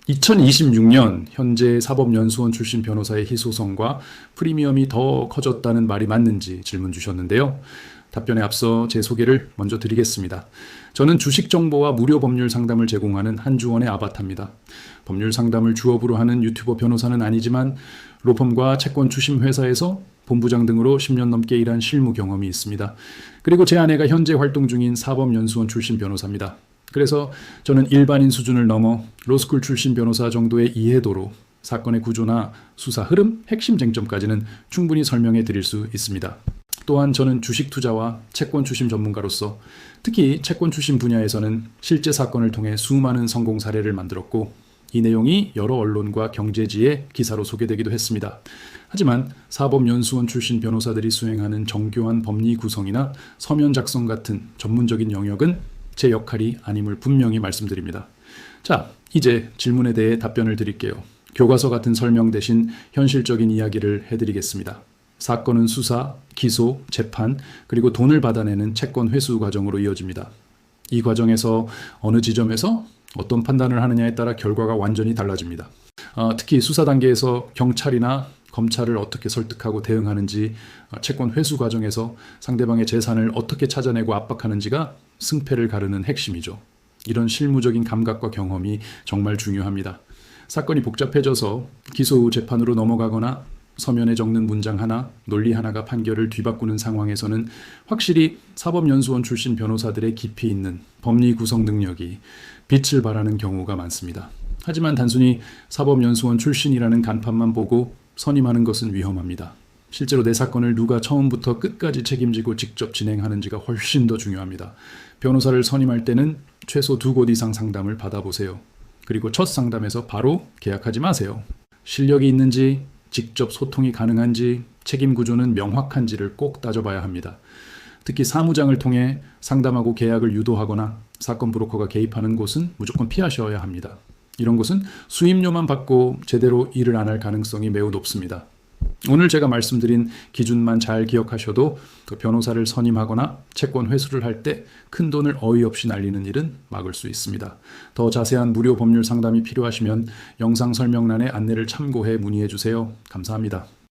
2026년 현재 사법연수원 출신 변호사의 희소성과 프리미엄이 더 커졌다는 말이 맞는지 질문 주셨는데요. 답변에 앞서 제 소개를 먼저 드리겠습니다. 저는 주식 정보와 무료 법률 상담을 제공하는 한주원의 아바타입니다. 법률 상담을 주업으로 하는 유튜버 변호사는 아니지만 로펌과 채권 추심 회사에서 본부장 등으로 10년 넘게 일한 실무 경험이 있습니다. 그리고 제 아내가 현재 활동 중인 사법연수원 출신 변호사입니다. 그래서 저는 일반인 수준을 넘어 로스쿨 출신 변호사 정도의 이해도로 사건의 구조나 수사 흐름, 핵심 쟁점까지는 충분히 설명해 드릴 수 있습니다. 또한 저는 주식 투자와 채권 추심 전문가로서 특히 채권 추심 분야에서는 실제 사건을 통해 수많은 성공 사례를 만들었고 이 내용이 여러 언론과 경제지에 기사로 소개되기도 했습니다. 하지만 사법연수원 출신 변호사들이 수행하는 정교한 법리 구성이나 서면 작성 같은 전문적인 영역은 제 역할이 아님을 분명히 말씀드립니다. 자, 이제 질문에 대해 답변을 드릴게요. 교과서 같은 설명 대신 현실적인 이야기를 해드리겠습니다. 사건은 수사, 기소, 재판, 그리고 돈을 받아내는 채권 회수 과정으로 이어집니다. 이 과정에서 어느 지점에서 어떤 판단을 하느냐에 따라 결과가 완전히 달라집니다. 특히 수사 단계에서 경찰이나 검찰을 어떻게 설득하고 대응하는지, 채권 회수 과정에서 상대방의 재산을 어떻게 찾아내고 압박하는지가 승패를 가르는 핵심이죠. 이런 실무적인 감각과 경험이 정말 중요합니다. 사건이 복잡해져서 기소 후 재판으로 넘어가거나 서면에 적는 문장 하나, 논리 하나가 판결을 뒤바꾸는 상황에서는 확실히 사법연수원 출신 변호사들의 깊이 있는 법리 구성 능력이 빛을 발하는 경우가 많습니다. 하지만 단순히 사법연수원 출신이라는 간판만 보고 선임하는 것은 위험합니다. 실제로 내 사건을 누가 처음부터 끝까지 책임지고 직접 진행하는지가 훨씬 더 중요합니다. 변호사를 선임할 때는 최소 2곳 이상 상담을 받아보세요. 그리고 첫 상담에서 바로 계약하지 마세요. 실력이 있는지, 직접 소통이 가능한지, 책임 구조는 명확한지를 꼭 따져봐야 합니다. 특히 사무장을 통해 상담하고 계약을 유도하거나 사건 브로커가 개입하는 곳은 무조건 피하셔야 합니다. 이런 곳은 수임료만 받고 제대로 일을 안 할 가능성이 매우 높습니다. 오늘 제가 말씀드린 기준만 잘 기억하셔도 그 변호사를 선임하거나 채권 회수를 할 때 큰 돈을 어이없이 날리는 일은 막을 수 있습니다. 더 자세한 무료 법률 상담이 필요하시면 영상 설명란의 안내를 참고해 문의해 주세요. 감사합니다.